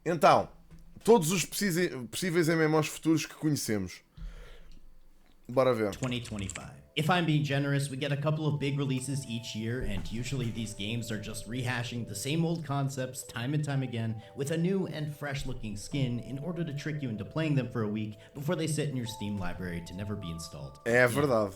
Então, todos os possíveis MMOs futuros que conhecemos. Bora ver. 2025. If I'm being generous, we get a couple of big releases each year, and usually these games are just rehashing the same old concepts time and time again with a new and fresh looking skin in order to trick you into playing them for a week before they sit in your Steam library to never be installed. É verdade.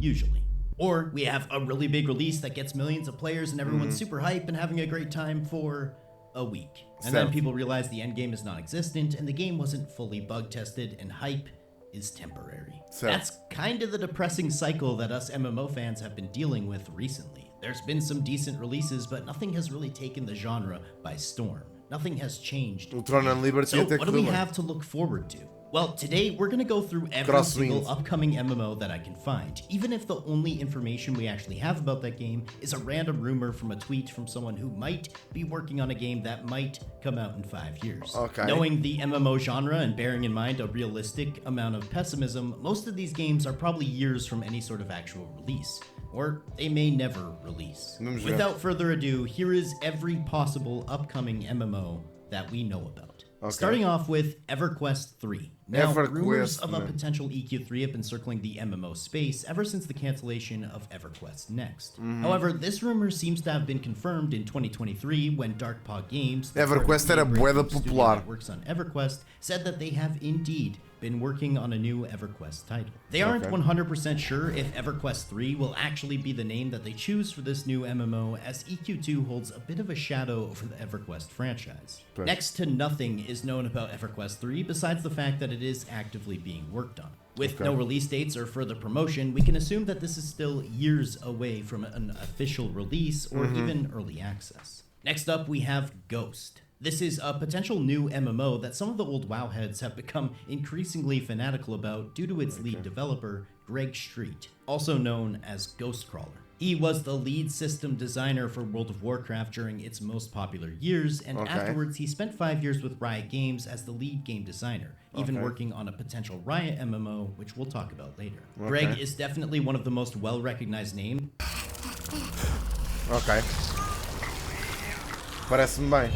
Usually. Or we have a really big release that gets millions of players and everyone's super hype and having a great time for a week. And then people realize the endgame is non-existent and the game wasn't fully bug tested and hype is temporary. That's kind of the depressing cycle that us MMO fans have been dealing with recently. There's been some decent releases, but nothing has really taken the genre by storm. Nothing has changed. O Tron and Liberty So what do we have to look forward to? Well, today we're going to go through every single upcoming MMO that I can find, even if the only information we actually have about that game is a random rumor from a tweet from someone who might be working on a game that might come out in 5 years. Okay. Knowing the MMO genre and bearing in mind a realistic amount of pessimism, most of these games are probably years from any sort of actual release, or they may never release. Without further ado, here is every possible upcoming MMO that we know about. Okay. Starting off with EverQuest III. Now, rumors of a potential EQ3 have been circling the MMO space ever since the cancellation of EverQuest Next. However, this rumor seems to have been confirmed in 2023 when Darkpaw Games, EverQuest era bué da popular, that works on EverQuest, said that they have indeed been working on a new EverQuest title. They aren't 100% sure if EverQuest III will actually be the name that they choose for this new MMO, as EQ2 holds a bit of a shadow over the EverQuest franchise. Next to nothing is known about EverQuest III besides the fact that it is actively being worked on. With no release dates or further promotion, we can assume that this is still years away from an official release or even early access. Next up, we have Ghost. This is a potential new MMO that some of the old WoW heads have become increasingly fanatical about due to its lead developer, Greg Street, also known as Ghostcrawler. He was the lead system designer for World of Warcraft during its most popular years, and afterwards he spent 5 years with Riot Games as the lead game designer, even working on a potential Riot MMO, which we'll talk about later. Greg is definitely one of the most well-recognized names. Parece-me bem.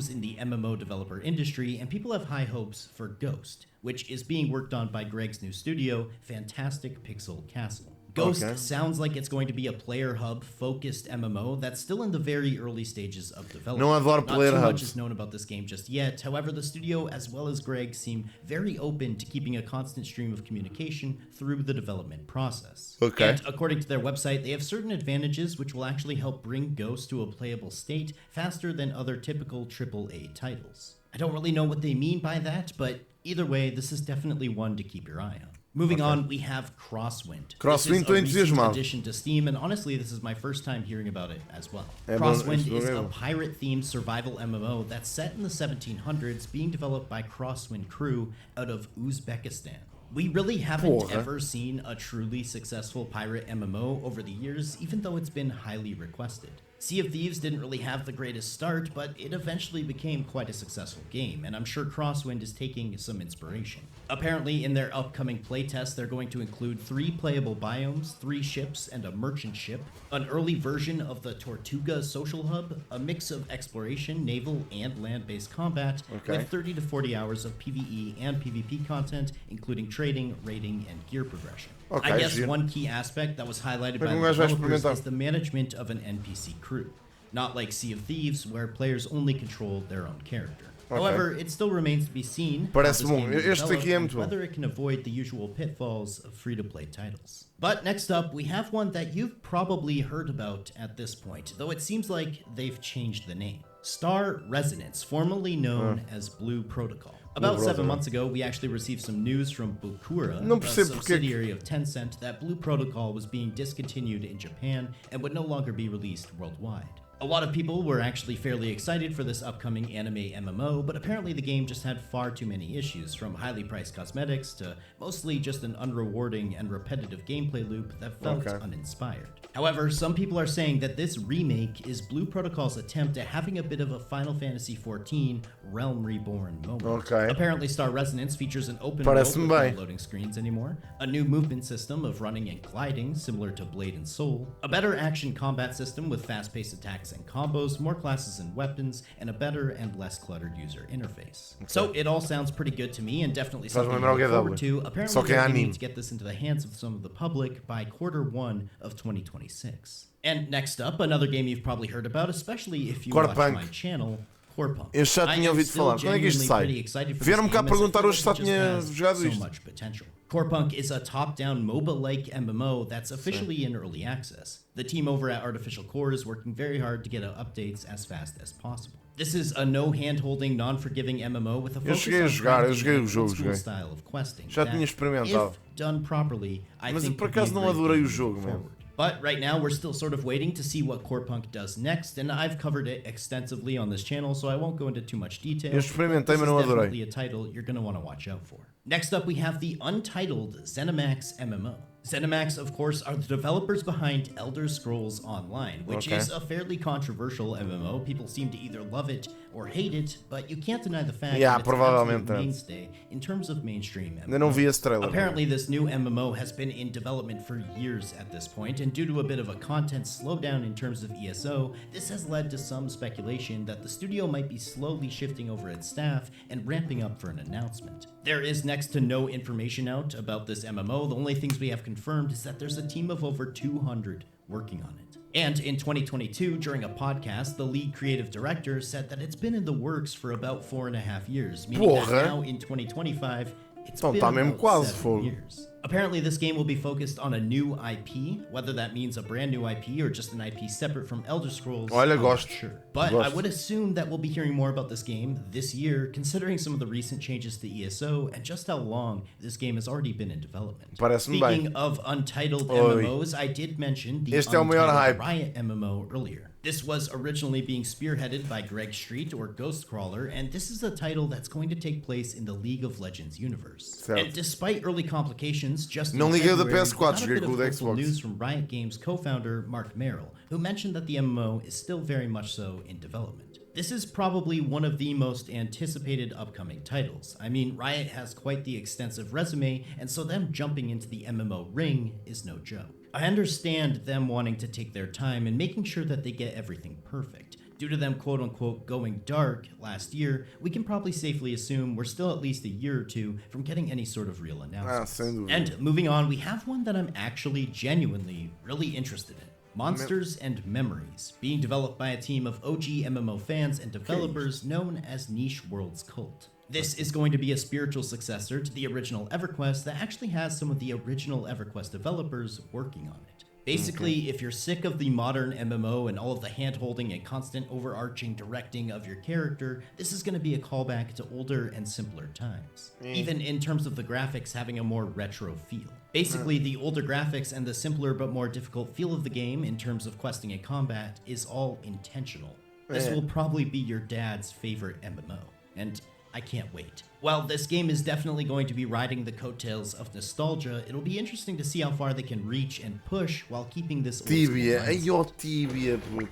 In the MMO developer industry, and people have high hopes for Ghost, which is being worked on by Greg's new studio, Fantastic Pixel Castle. Ghost sounds like it's going to be a player hub focused MMO that's still in the very early stages of development. Not too much is known about this game just yet. However, the studio as well as Greg seem very open to keeping a constant stream of communication through the development process. And according to their website, they have certain advantages which will actually help bring Ghost to a playable state faster than other typical AAA titles. I don't really know what they mean by that, but either way, this is definitely one to keep your eye on. Moving on, we have Crosswind. Crosswind, this is a recent addition to Steam, and honestly, this is my first time hearing about it as well. Crosswind is a pirate-themed survival MMO that's set in the 1700s, being developed by Crosswind Crew out of Uzbekistan. We really haven't ever seen a truly successful pirate MMO over the years, even though it's been highly requested. Sea of Thieves didn't really have the greatest start, but it eventually became quite a successful game, and I'm sure Crosswind is taking some inspiration. Apparently, in their upcoming playtest, they're going to include 3 playable biomes, 3 ships, and a merchant ship, an early version of the Tortuga social hub, a mix of exploration, naval, and land-based combat, with 30 to 40 hours of PvE and PvP content, including trading, raiding, and gear progression. I guess one key aspect that was highlighted by the developers is the management of an NPC crew. Not like Sea of Thieves, where players only control their own character. However, it still remains to be seen whether it can avoid the usual pitfalls of free-to-play titles. But next up, we have one that you've probably heard about at this point, though it seems like they've changed the name. Star Resonance, formerly known as Blue Protocol. About 7 months ago, we actually received some news from Bukura, a subsidiary of Tencent, that Blue Protocol was being discontinued in Japan and would no longer be released worldwide. A lot of people were actually fairly excited for this upcoming anime MMO, but apparently the game just had far too many issues, from highly priced cosmetics to mostly just an unrewarding and repetitive gameplay loop that felt uninspired. However, some people are saying that this remake is Blue Protocol's attempt at having a bit of a Final Fantasy XIV Realm Reborn moment. Apparently Star Resonance features an open world with no loading screens anymore, a new movement system of running and gliding similar to Blade and Soul, a better action combat system with fast-paced attacks and combos, more classes and weapons, and a better and less cluttered user interface. Okay. So it all sounds pretty good to me and definitely something to look forward to. Apparently they're aiming to get this into the hands of some of the public by Q1 of 2026. And next up, another game you've probably heard about, especially if you watch my channel, Corpunk. Eu já tinha ouvido falar. Quando é que isto sai? Vieram-me cá perguntar hoje se já tinha jogado isto. Corpunk is a top-down MOBA-like MMO that's officially in early access. The team over at Artificial Core is working very hard to get out updates as fast as possible. This is a no hand-holding, non-forgiving MMO with a focus on old-school style of questing. Já tinha experimentado. If done properly, I Mas think por acaso não adorei o jogo, mano. But right now, we're still sort of waiting to see what Corpunk does next, and I've covered it extensively on this channel, so I won't go into too much detail. Eu experimentei, mas não adorei. This is definitely a title you're going to want to watch out for. Next up, we have the untitled Zenamax MMO. Zenamax, of course, are the developers behind Elder Scrolls Online, which is a fairly controversial MMO. People seem to either love it or hate it, but you can't deny the fact that it's an mainstay in terms of mainstream MMO. Não vi esse trailer. Apparently, this new MMO has been in development for years at this point, and due to a bit of a content slowdown in terms of ESO, this has led to some speculation that the studio might be slowly shifting over its staff and ramping up for an announcement. There is next to no information out about this MMO. The only things we have confirmed is that there's a team of over 200 working on it. And in 2022, during a podcast, the lead creative director said that it's been in the works for about 4.5 years, meaning that now in 2025, it's been about 7 years. Apparently, this game will be focused on a new IP, whether that means a brand new IP or just an IP separate from Elder Scrolls. I'm not sure. But I would assume that we'll be hearing more about this game this year, considering some of the recent changes to ESO and just how long this game has already been in development. Speaking of untitled MMOs, I did mention the untitled Riot MMO earlier. This was originally being spearheaded by Greg Street, or Ghostcrawler, and this is a title that's going to take place in the League of Legends universe. And despite early complications, just in February, we got a bit of hopeful news from Riot Games co-founder Mark Merrill, who mentioned that the MMO is still very much so in development. This is probably one of the most anticipated upcoming titles. I mean, Riot has quite the extensive resume, and so them jumping into the MMO ring is no joke. I understand them wanting to take their time and making sure that they get everything perfect. Due to them quote-unquote going dark last year, we can probably safely assume we're still at least a year or two from getting any sort of real announcements. And moving on, we have one that I'm actually genuinely really interested in. Monsters and Memories, being developed by a team of OG MMO fans and developers known as Niche Worlds Cult. This is going to be a spiritual successor to the original EverQuest that actually has some of the original EverQuest developers working on it. Basically, if you're sick of the modern MMO and all of the hand-holding and constant overarching directing of your character, this is going to be a callback to older and simpler times. Even in terms of the graphics having a more retro feel. Basically, the older graphics and the simpler but more difficult feel of the game in terms of questing and combat is all intentional. This will probably be your dad's favorite MMO. And I can't wait. While this game is definitely going to be riding the coattails of nostalgia, it'll be interesting to see how far they can reach and push while keeping this old Tibia, ai ó Tibia, puto.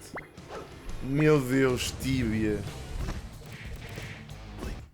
Meu Deus, Tibia.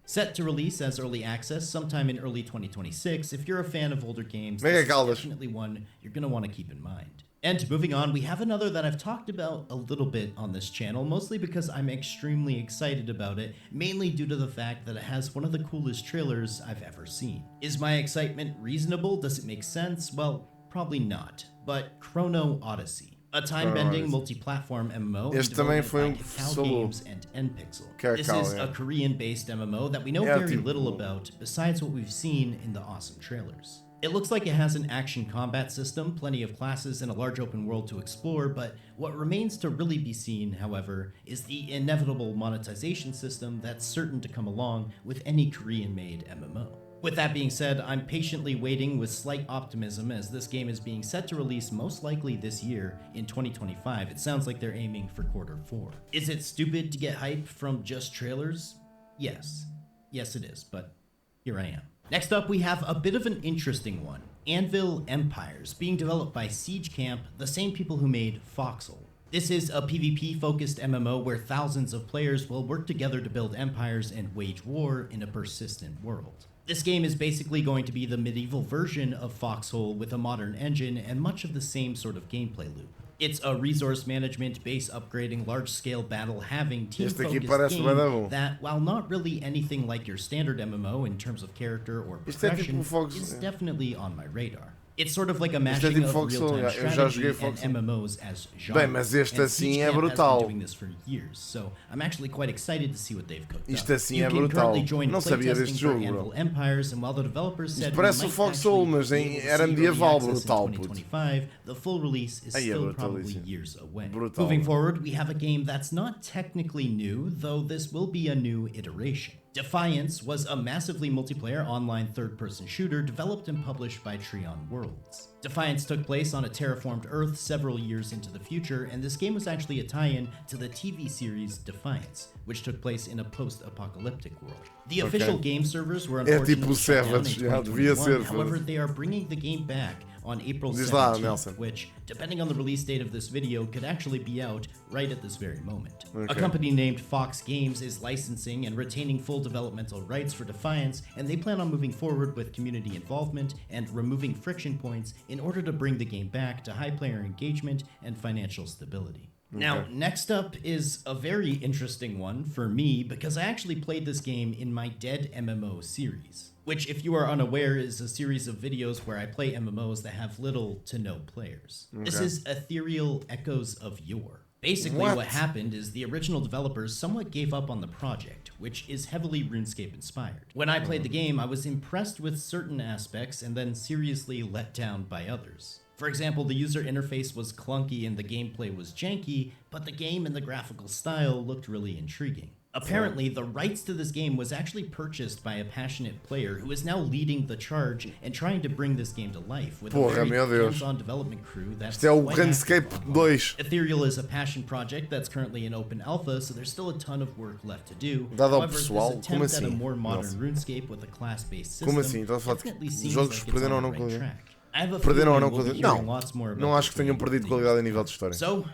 Set to release as early access sometime in early 2026, if you're a fan of older games, this is definitely one you're going to want to keep in mind. And moving on, we have another that I've talked about a little bit on this channel, mostly because I'm extremely excited about it, mainly due to the fact that it has one of the coolest trailers I've ever seen. Is my excitement reasonable? Does it make sense? Well, probably not. But Chrono Odyssey, a time-bending multi-platform MMO developed by Cacao Games and Npixel. This is a Korean-based MMO that we know very little about, besides what we've seen in the awesome trailers. It looks like it has an action combat system, plenty of classes, and a large open world to explore, but what remains to really be seen, however, is the inevitable monetization system that's certain to come along with any Korean-made MMO. With that being said, I'm patiently waiting with slight optimism as this game is being set to release most likely this year in 2025. It sounds like they're aiming for Q4. Is it stupid to get hype from just trailers? Yes. Yes it is, but here I am. Next up, we have a bit of an interesting one. Anvil Empires, being developed by Siege Camp, the same people who made Foxhole. This is a PvP-focused MMO where thousands of players will work together to build empires and wage war in a persistent world. This game is basically going to be the medieval version of Foxhole with a modern engine and much of the same sort of gameplay loop. It's a resource management, base upgrading, large-scale battle-having, team-focused parece bué da bom. game that, while not really anything like your standard MMO in terms of character or Isto é progression, tipo Fox. is definitely on my radar. It's sort of like a Isto é mashing tipo of Foxhole. real-time Eu já joguei strategy and Foxhole. MMOs as genre. Bem, mas este And assim Siege é Camp has been brutal. doing this for years, so I'm actually quite excited to see what they've cooked Isto up. assim You é can brutal. currently join Não sabia playtesting deste for jogo, Anvil bro. Empires, and while the developers said parece we o might Foxhole, actually mas be able to era see medieval, early access in brutal, puto. 2025, the full release is Aí é still brutal probably isso. years away. Brutal. Moving forward, we have a game that's not technically new, though this will be a new iteration. Defiance was a massively multiplayer online third-person shooter developed and published by Trion Worlds. Defiance took place on a terraformed Earth several years into the future, and this game was actually a tie-in to the TV series Defiance, which took place in a post-apocalyptic world. The official game servers were unfortunately shut down in Savage, já devia 2021, ser. however, they are bringing the game back on April Diz lá, 17th, Nelson. which, depending on the release date of this video, could actually be out right at this very moment. A Okay. company named Fox Games is licensing and retaining full developmental rights for Defiance, and they plan on moving forward with community involvement and removing friction points in order to bring the game back to high player engagement and financial stability. Now, next up is a very interesting one for me because I actually played this game in my Dead MMO series, which, if you are unaware, is a series of videos where I play MMOs that have little to no players. This is Ethereal Echoes of Yore. Basically, what happened is the original developers somewhat gave up on the project, which is heavily RuneScape inspired. When I played the game, I was impressed with certain aspects and then seriously let down by others. For example, the user interface was clunky and the gameplay was janky, but the game and the graphical style looked really intriguing. Apparently, the rights to this game was actually purchased by a passionate player who is now leading the charge and trying to bring this game to life with a very meu Deus. hands-on development crew that's Isto é o quite RuneScape active 2. Ethereal is a passion project that's currently in open alpha, so there's still a ton of work left to do. Dado ao However, pessoal, this como attempt at a assim? more modern Nossa. RuneScape with a class-based system Como assim? Estás a falar de definitely seems jogos like que it's perderam ou on não the right qualidade? track. I have a Perderam ou feeling não we'll be qualidade? hearing lots more Não about acho que this tenham game perdido in the qualidade a years nível to de come. história. So,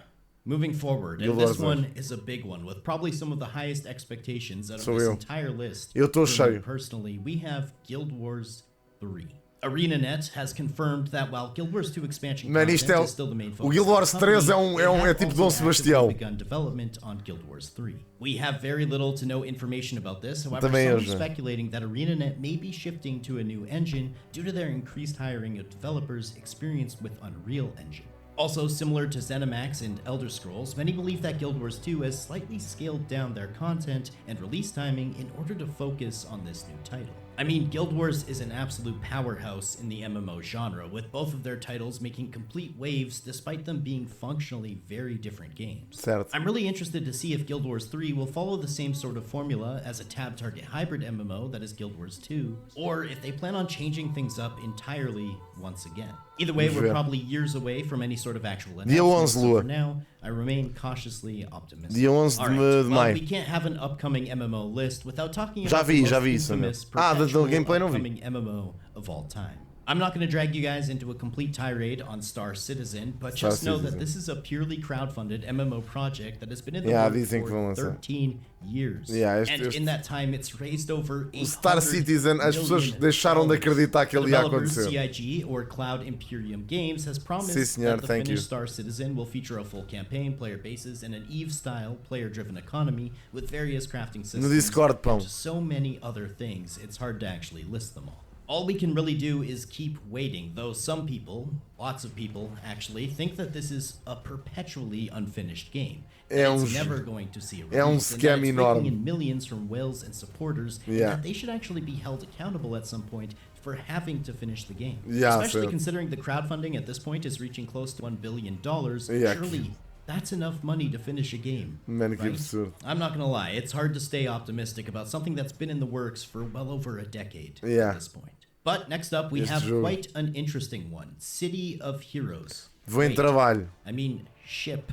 moving forward, and Guild this Wars dois. one is a big one with probably some of the highest expectations out of Sou this eu. entire list. Eu tô For me cheio. Personally, we have Guild Wars 3. ArenaNet has confirmed that while Guild Wars 2 expansion Mano, content isto é o- is still the main o focus Guild of Wars the 3 company, é they have tipo also Dom actively Sebastião. begun development on Guild Wars 3. We have very little to no information about this, however, Também some eu are já. speculating that ArenaNet may be shifting to a new engine due to their increased hiring of developers experienced with Unreal Engine. Also, similar to Zenamax and Elder Scrolls, many believe that Guild Wars 2 has slightly scaled down their content and release timing in order to focus on this new title. I mean, Guild Wars is an absolute powerhouse in the MMO genre, with both of their titles making complete waves despite them being functionally very different games. Certo. I'm really interested to see if Guild Wars 3 will follow the same sort of formula as a tab target hybrid MMO that is Guild Wars 2, or if they plan on changing things up entirely once again. Either way, we're Ver. probably years away from any sort of actual Dia announcement, 11, so Lua. for now, I remain cautiously optimistic. Dia 11 All de right, de well, maio. we can't have an upcoming MMO list without talking Já about vi, the já most vi isso, infamous, meu. Do perpetual gameplay não vi. upcoming MMO of all time. I'm not going to drag you guys into a complete tirade on Star Citizen, but just know that Citizen. this is a purely crowdfunded MMO project that has been in the Yeah, works dizem que vão for lançar. 13 years. Yeah, and in that time, it's raised over O Star 800 Citizen, as pessoas million deixaram de dollars. acreditar que The ele ia developers, acontecer. CIG, or Cloud Imperium Games, has promised Sim, senhor, that the thank finished you. Star Citizen will feature a full campaign, player bases, and an EVE-style, player-driven economy with various crafting systems Discord, pão. and so many other things, it's hard to actually list them all. All we can really do is keep waiting, though some people, lots of people actually, think that this is a perpetually unfinished game. That it's never going to see a release, and that scam it's enorme. raking in millions from whales and supporters, and Yeah. that they should actually be held accountable at some point for having to finish the game. Yeah, Especially so- considering the crowdfunding at this point is reaching close to $1 billion. Yeah. Surely that's enough money to finish a game. Mano, que right? absurdo. I'm not gonna lie, it's hard to stay optimistic about something that's been in the works for well over a decade Yeah. at this point. But next up, we Este have jogo. quite an interesting one. City of Heroes. Vou em Wait, trabalho. I mean, Ship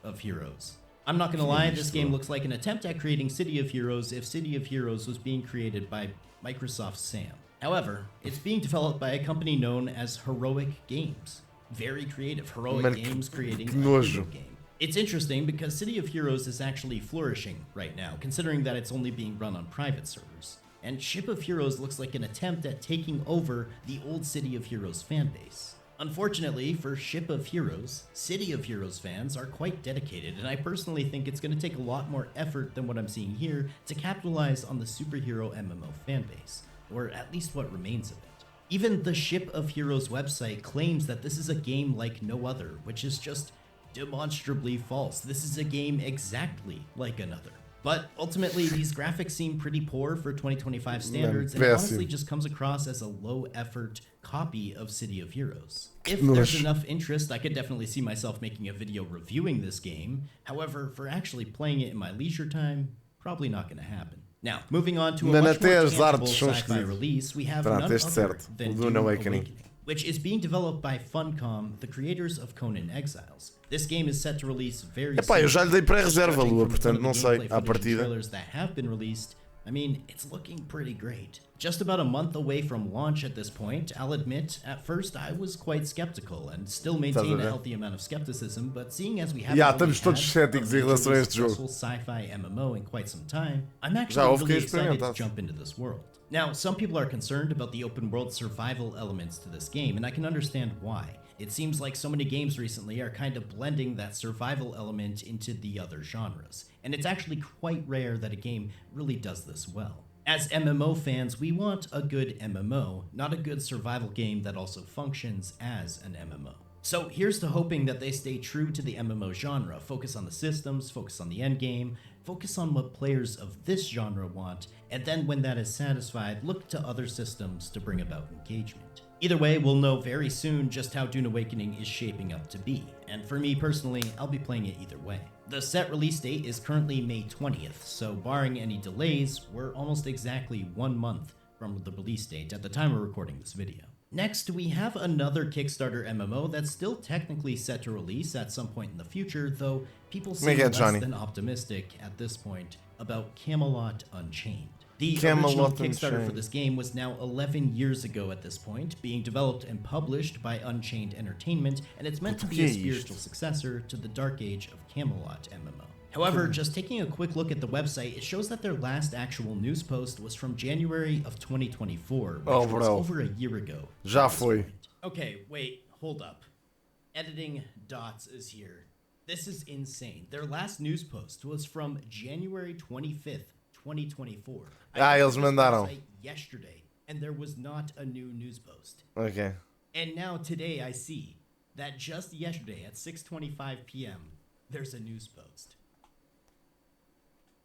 of Heroes. I'm not gonna lie, this game looks like an attempt at creating City of Heroes if City of Heroes was being created by Microsoft Sam. However, it's being developed by a company known as Heroic Games. Very creative. Heroic Man, Games creating que a nojo. video game. It's interesting because City of Heroes is actually flourishing right now, considering that it's only being run on private servers. And Ship of Heroes looks like an attempt at taking over the old City of Heroes fanbase. Unfortunately, for Ship of Heroes, City of Heroes fans are quite dedicated, and I personally think it's going to take a lot more effort than what I'm seeing here to capitalize on the superhero MMO fanbase, or at least what remains of it. Even the Ship of Heroes website claims that this is a game like no other, which is just demonstrably false. This is a game exactly like another. But ultimately, these graphics seem pretty poor for 2025 standards, and it honestly just comes across as a low-effort copy of City of Heroes. If there's enough interest, I could definitely see myself making a video reviewing this game. However, for actually playing it in my leisure time, probably not going to happen. Now, moving on to a much more tangible sci-fi release, we have none other than Dune Awakening, which is being developed by Funcom, the creators of Conan Exiles. This game is set to release very soon. Eu já lhe dei pré-reserva, Lua, portanto não sei, à partida. Trailers that have been released, I mean, it's looking pretty great. Just about a month away from launch at this point, I'll admit, at first I was quite skeptical and still maintain a healthy amount of skepticism, but seeing as we haven't estamos todos céticos em relação a este jogo. Sci-fi MMO in quite some time, I'm actually really excited to jump into this world. Now, some people are concerned about the open world survival elements to this game, and I can understand why. It seems like so many games recently are kind of blending that survival element into the other genres, and it's actually quite rare that a game really does this well. As MMO fans, we want a good MMO, not a good survival game that also functions as an MMO. So here's to hoping that they stay true to the MMO genre, focus on the systems, focus on the endgame, focus on what players of this genre want, and then when that is satisfied, look to other systems to bring about engagement. Either way, we'll know very soon just how Dune Awakening is shaping up to be, and for me personally, I'll be playing it either way. The set release date is currently May 20th, so barring any delays, we're almost exactly 1 month from the release date at the time we're recording this video. Next, we have another Kickstarter MMO that's still technically set to release at some point in the future, though people seem less than optimistic at this point about Camelot Unchained. The original Kickstarter for this game was now 11 years ago at this point, being developed and published by Unchained Entertainment, and it's meant to be a spiritual successor to the Dark Age of Camelot MMO. However, just taking a quick look at the website, it shows that their last actual news post was from January of 2024, which was over a year ago. Já foi. Okay, wait, hold up. Editing dots is here. This is insane. Their last news post was from January 25th, 2024. Eles mandaram. Yesterday, and there was not a new news post. Okay. And now today I see that just yesterday at 6:25 p.m. there's a news post.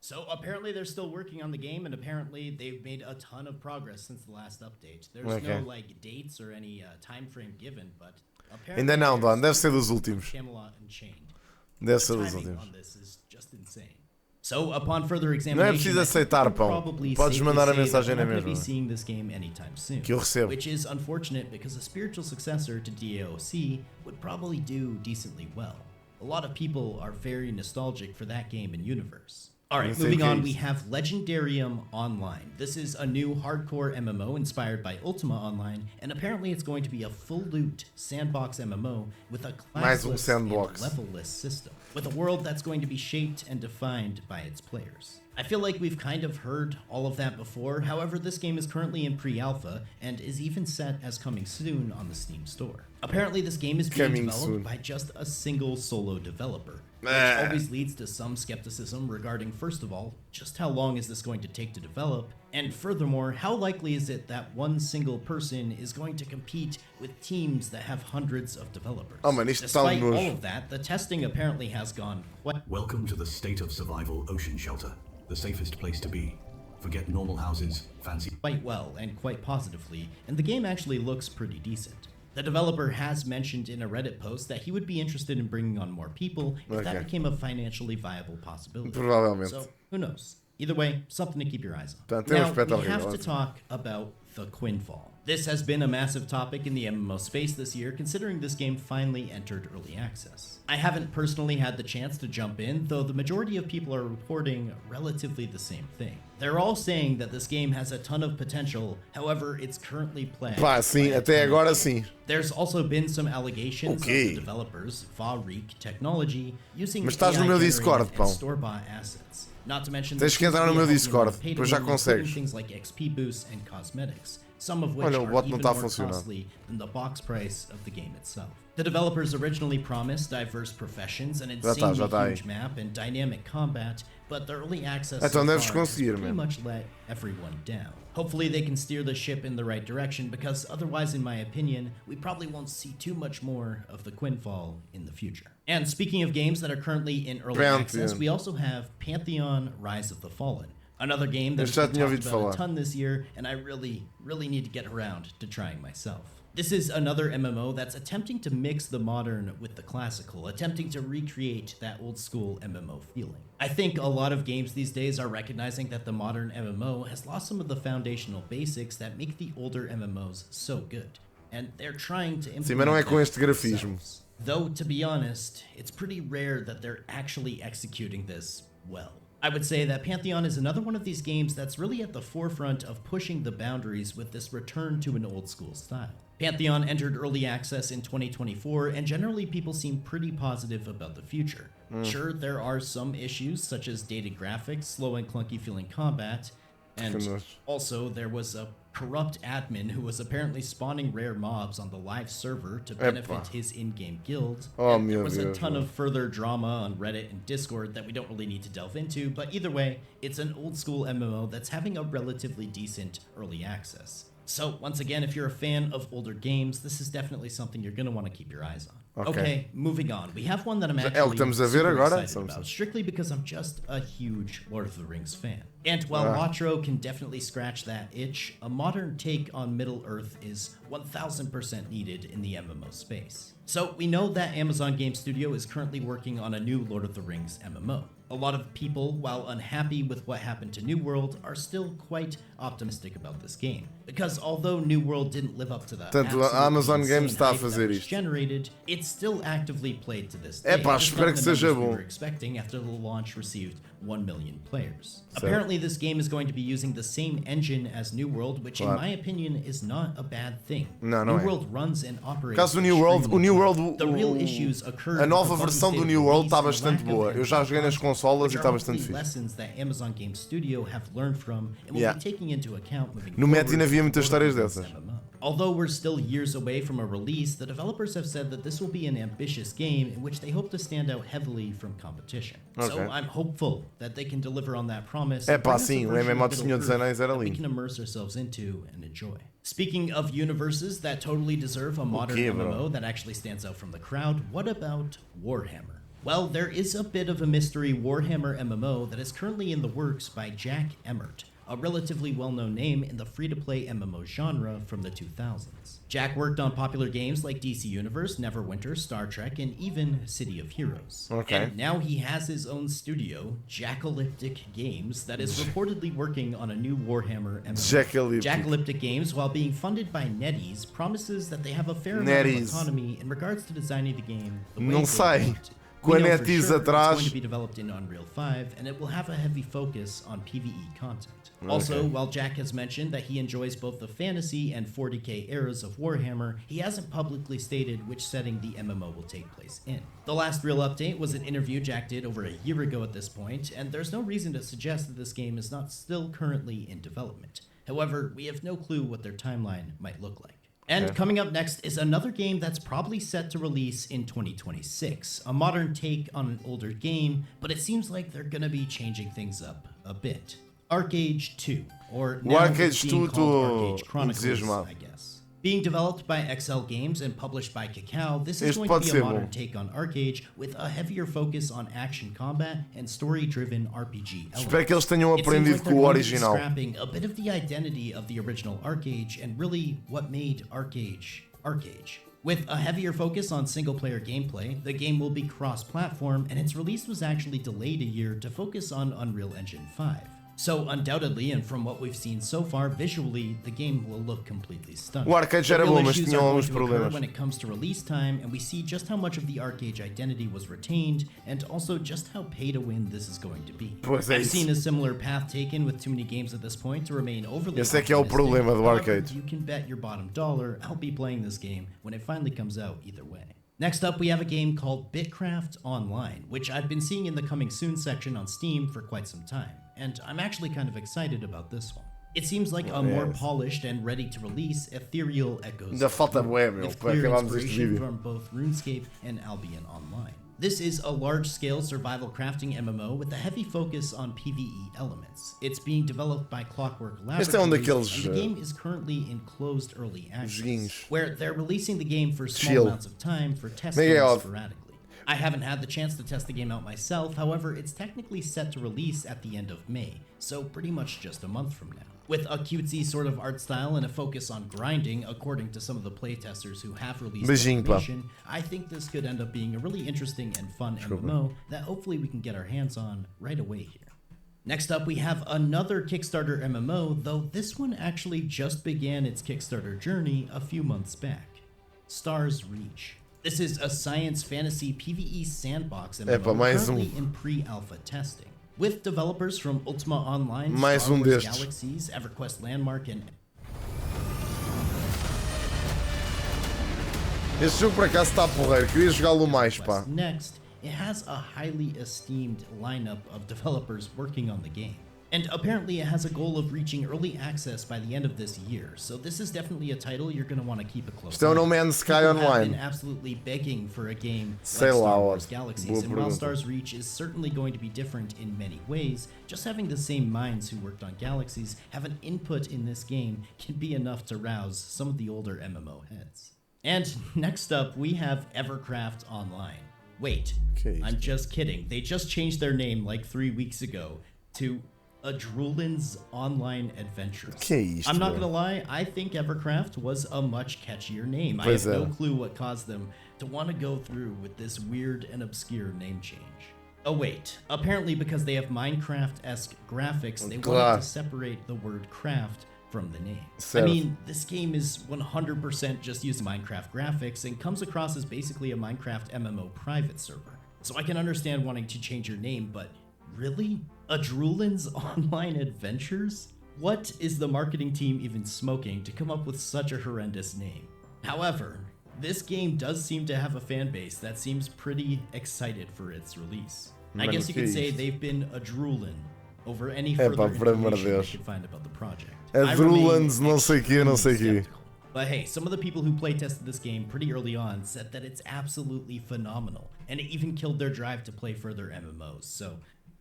So apparently they're still working on the game, and apparently they've made a ton of progress since the last update. There's no like dates or any time frame given, but apparently ainda não, Don. Deve ser dos últimos. Camelot Unchained. Deve ser dos últimos. On this is just insane. So upon further examination, não é preciso aceitar, pão. Podes mandar a mensagem na mesma. Be seeing this game anytime soon. Que eu recebo. Which is unfortunate because a spiritual successor to DAOC would probably do decently well. A lot of people are very nostalgic for that game and universe. Alright, moving on, we have Legendarium Online. This is a new hardcore MMO inspired by Ultima Online, and apparently it's going to be a full loot sandbox MMO with a classless and levelless system, with a world that's going to be shaped and defined by its players. I feel like we've kind of heard all of that before, however this game is currently in pre-alpha and is even set as coming soon on the Steam store. Apparently this game is being developed by just a single solo developer, which always leads to some skepticism regarding, first of all, just how long is this going to take to develop, and furthermore, how likely is it that one single person is going to compete with teams that have hundreds of developers? Despite all of that, the testing apparently has gone quite... Welcome to the State of Survival Ocean Shelter, the safest place to be. Forget normal houses, fancy... Quite well, and quite positively, and the game actually looks pretty decent. The developer has mentioned in a Reddit post that he would be interested in bringing on more people if that became a financially viable possibility. So, who knows? Either way, something to keep your eyes on. Now, we have to talk about the Quinfall. This has been a massive topic in the MMO space this year, considering this game finally entered early access. I haven't personally had the chance to jump in, though the majority of people are reporting relatively the same thing. They're all saying that this game has a ton of potential, however, it's currently plagued. Sim, até agora sim. There's also been some allegations of the developers, Varik Technology, using Mas estás no meu Discord, pão. store-bought assets. Not to mention tens que entrar no meu Discord, pois já consegues. Things like XP boosts and cosmetics, some of which Olha, o are bot não even tá a more funcionar. costly than the box price of the game itself. The developers originally promised diverse professions, an insanely já tá aí. huge map, and dynamic combat, but the early access Então so deves far has conseguir, pretty man. much let everyone down. Hopefully they can steer the ship in the right direction, because otherwise, in my opinion, we probably won't see too much more of the Quinfall in the future. And speaking of games that are currently in early access, we also have Pantheon Rise of the Fallen. Another game that has been talked about a ton this year, and I really need to get around to trying myself. This is another MMO that's attempting to mix the modern with the classical, attempting to recreate that old school MMO feeling. I think a lot of games these days are recognizing that the modern MMO has lost some of the foundational basics that make the older MMOs so good, and they're trying to implement Sim, mas não é com este grafismo. themselves. Though, to be honest, it's pretty rare that they're actually executing this well. I would say that Pantheon is another one of these games that's really at the forefront of pushing the boundaries with this return to an old school style. Pantheon entered early access in 2024, and generally people seem pretty positive about the future. Sure, there are some issues, such as dated graphics, slow and clunky feeling combat, and also there was a corrupt admin who was apparently spawning rare mobs on the live server to benefit his in-game guild. And there was a ton of further drama on Reddit and Discord that we don't really need to delve into, but either way, it's an old school MMO that's having a relatively decent early access. So once again, if you're a fan of older games, this is definitely something you're going to want to keep your eyes on. Okay, moving on. We have one that I'm actually super excited about, strictly because I'm just a huge Lord of the Rings fan. And while Watro can definitely scratch that itch, a modern take on Middle-earth is 1000% needed in the MMO space. So we know that Amazon Game Studio is currently working on a new Lord of the Rings MMO. A lot of people, while unhappy with what happened to New World, are still quite optimistic about this game. Because although New World didn't live up to the Amazon Games está a fazer isto. Generated, it's still actively played to this day. Espero que seja bom. We were expecting after the launch received 1 million players. Apparently this game is going to be using the same engine as New World, which in my opinion is not a bad thing. Não New World runs and operates. Caso o New World, the real issues occurred. A nova versão do New World está bastante boa. Eu já joguei nas consolas e está bastante fixe. Lessons that Amazon Game Studio have learned from and will be taking into account moving No Metin havia muitas histórias dessas. Although we're still years away from a release, the developers have said that this will be an ambitious game in which they hope to stand out heavily from competition. So I'm hopeful that they can deliver on that promise. Sim, o MMO do Senhor dos Anéis era lindo. We can immerse ourselves into and enjoy. Speaking of universes that totally deserve a modern MMO that actually stands out from the crowd, what about Warhammer? Well, there is a bit of a mystery Warhammer MMO that is currently in the works by Jack Emmert, a relatively well-known name in the free-to-play MMO genre from the 2000s. Jack worked on popular games like DC Universe, Neverwinter, Star Trek, and even City of Heroes. And now he has his own studio, Jackalyptic Games, that is reportedly working on a new Warhammer MMO. Jackalyptic Games, while being funded by NetEase, promises that they have a fair amount of autonomy in regards to designing the game the way they want. We know for sure it's going to be developed in Unreal 5, and it will have a heavy focus on PvE content. Also, while Jack has mentioned that he enjoys both the fantasy and 40k eras of Warhammer, he hasn't publicly stated which setting the MMO will take place in. The last real update was an interview Jack did over a year ago at this point, and there's no reason to suggest that this game is not still currently in development. However, we have no clue what their timeline might look like. And coming up next is another game that's probably set to release in 2026. A modern take on an older game, but it seems like they're going to be changing things up a bit. Archage 2, or now it's being called Archage Chronicles, I guess. Being developed by XL Games and published by Cacao, this is going to be a modern take on Archage with a heavier focus on action combat and story-driven RPG elements. Espero que eles tenham aprendido com o original. Scrapping a bit of the identity of the original Archage and really what made Archage Archage. With a heavier focus on single-player gameplay, the game will be cross-platform, and its release was actually delayed a year to focus on Unreal Engine 5. So undoubtedly, and from what we've seen so far, visually, the game will look completely stunning. O Archage era bom, mas tinha alguns problemas. When it comes to release time, and we see just how much of the Archage identity was retained, and also just how pay-to-win this is going to be. I've seen a similar path taken with too many games at this point to remain overly Esse é que é o problema do Archage. You can bet your bottom dollar I'll be playing this game when it finally comes out either way. Next up, we have a game called Bitcraft Online, which I've been seeing in the Coming Soon section on Steam for quite some time, and I'm actually kind of excited about this one. It seems like a more polished and ready-to-release Ethereal echoes Ainda falta bué, meu, with para clear acabarmos este inspiration vídeo. from both RuneScape and Albion Online. This is a large-scale survival crafting MMO with a heavy focus on PvE elements. It's being developed by Clockwork Laboratories, daqueles, and the game is currently in closed early access, joguinhos. where they're releasing the game for small Chill. amounts of time for testing sporadically. I haven't had the chance to test the game out myself, however, it's technically set to release at the end of May, so pretty much just a month from now. With a cutesy sort of art style and a focus on grinding, according to some of the playtesters who have released information, I think this could end up being a really interesting and fun MMO that hopefully we can get our hands on right away here. Next up, we have another Kickstarter MMO, though this one actually just began its Kickstarter journey a few months back. Stars Reach. This is a science fantasy PvE sandbox MMO currently in pre-alpha testing, with developers from Ultima Online, Star Wars Galaxies, EverQuest Landmark, and... Este jogo por acaso está porreiro, queria jogá-lo mais, pá. Next, it has a highly esteemed lineup of developers working on the game. And apparently it has a goal of reaching early access by the end of this year, so this is definitely a title you're going to want to keep a close eye on. No Man's Sky People Online. have been absolutely begging for a game like Star Wars Galaxies, and while Stars Reach is certainly going to be different in many ways, just having the same minds who worked on Galaxies have an input in this game can be enough to rouse some of the older MMO heads. And next up, we have Evercraft Online. Wait, I'm just kidding. They just changed their name like 3 weeks ago to Adrulin's Online Adventures. I'm not gonna lie, I think Evercraft was a much catchier name. I have no clue what caused them to want to go through with this weird and obscure name change. Oh wait, apparently because they have Minecraft-esque graphics, they wanted to separate the word craft from the name. I mean, this game is 100% just using Minecraft graphics and comes across as basically a Minecraft MMO private server. So I can understand wanting to change your name, but really? Adrulin's Online Adventures? What is the marketing team even smoking to come up with such a horrendous name? However, this game does seem to have a fan base that seems pretty excited for its release. I guess you could say they've been adrulin over any further information you could find about the project. Adrulin's não sei quê. But hey, some of the people who playtested this game pretty early on said that it's absolutely phenomenal, and it even killed their drive to play further MMOs, so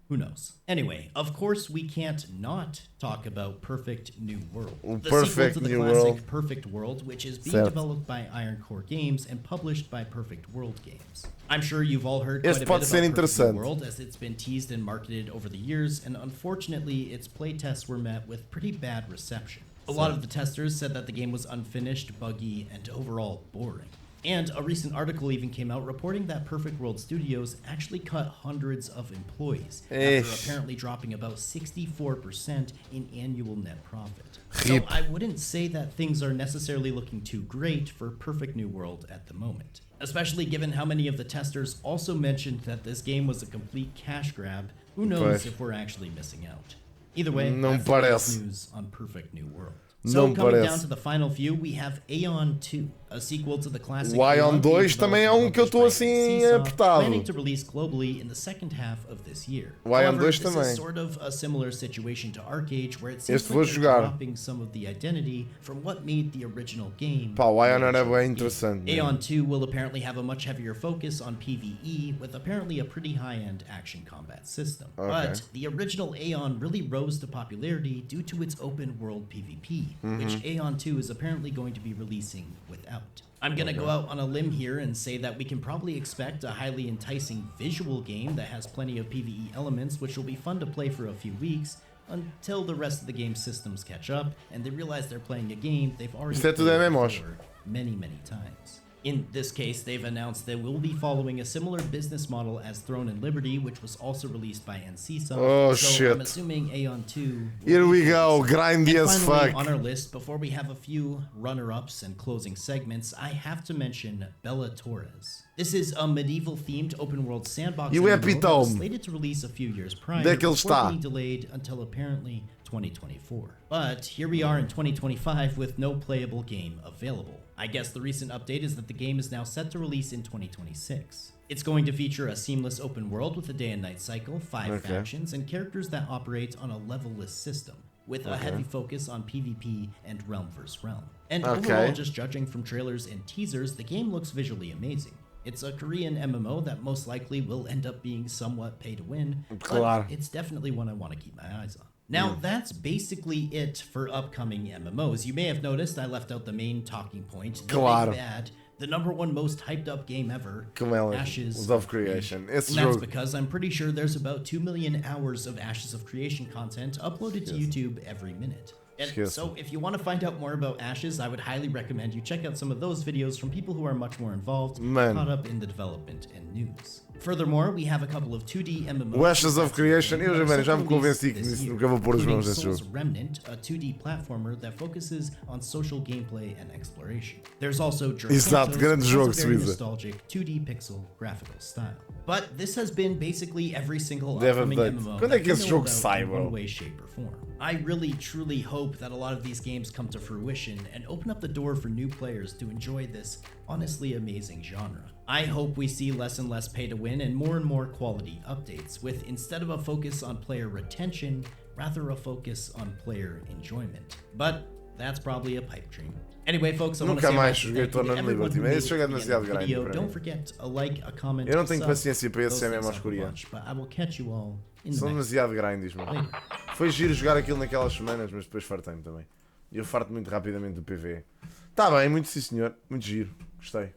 who knows? Anyway, of course we can't not talk about Perfect New World. The sequel to the classic Perfect World, which is being developed by Iron Core Games and published by Perfect World Games. I'm sure you've all heard quite a bit about Perfect New World as it's been teased and marketed over the years, and unfortunately its playtests were met with pretty bad reception. A lot of the testers said that the game was unfinished, buggy, and overall boring. And a recent article even came out reporting that Perfect World Studios actually cut hundreds of employees after apparently dropping about 64% in annual net profit. So I wouldn't say that things are necessarily looking too great for Perfect New World at the moment, especially given how many of the testers also mentioned that this game was a complete cash grab. Who knows if we're actually missing out? Either way, that's the latest news on Perfect New World. So coming down to the final few, we have Aeon 2, a sequel to the classic Aeon 2 também é que eu estou assim apertado. Planning to release globally in the second half of this year. Aeon 2 this também. is sort of a similar situation to Archage, where it seems like they're dropping some of the identity from what made the original game. Pá, o Aeon era bem interessante. Aeon 2 will apparently have a much heavier focus on PvE, with apparently a pretty high-end action combat system. But the original Aeon really rose to popularity due to its open-world PvP, which Aeon 2 is apparently going to be releasing without. I'm gonna go out on a limb here and say that we can probably expect a highly enticing visual game that has plenty of PvE elements, which will be fun to play for a few weeks, until the rest of the game's systems catch up and they realize they're playing a game they've already played before many times. In this case, they've announced they will be following a similar business model as Throne and Liberty, which was also released by NCSoft. Oh, so shit. I'm assuming Aeon 2... Here we go, grindy as fuck. On our list, before we have a few runner-ups and closing segments, I have to mention Bella Torres. This is a medieval-themed open-world sandbox that was slated to release a few years prior, before being delayed until apparently 2024. But here we are in 2025 with no playable game available. I guess the recent update is that the game is now set to release in 2026. It's going to feature a seamless open world with a day and night cycle, 5 factions, and characters that operate on a levelless system. with a heavy focus on PvP and realm vs. realm. And overall, just judging from trailers and teasers, the game looks visually amazing. It's a Korean MMO that most likely will end up being somewhat pay to win, but it's definitely one I want to keep my eyes on. Now, that's basically it for upcoming MMOs. You may have noticed I left out the main talking point, the big bad, the #1 most hyped up game ever, Ashes of Creation. And that's because I'm pretty sure there's about 2 million hours of Ashes of Creation content uploaded to YouTube every minute. And so if you want to find out more about Ashes, I would highly recommend you check out some of those videos from people who are much more involved, caught up in the development and news. Furthermore, we have a couple of 2D MMOs. O Ashes of Creation, eu já me convenci que nunca vou pôr as mãos nesse jogo. Remnant, a 2D platformer that focuses on social gameplay and exploration. There's also Exato, grande jogo, a very nostalgic 2D pixel graphical style. But this has been basically every single upcoming MMO Quando é que esse jogo sai, in one way, shape, or form. I really, truly hope that a lot of these games come to fruition and open up the door for new players to enjoy this honestly amazing genre. I hope we see less and less pay to win and more quality updates, with instead of a focus on player retention, rather a focus on player enjoyment. But that's probably a pipe dream. Anyway, folks, I want to say mais joguei Torno Liberty, mas esse jogo é demasiado grande para mim. Don't forget a like, a comment, eu não tenho paciência para esses MMOs coreanos. But I will catch you all in the São demasiado grandes, mano. Foi giro jogar aquilo naquelas semanas, mas depois fartei-me também. E eu farto muito rapidamente do PvE. Tá bem, muito sim senhor, muito giro, gostei.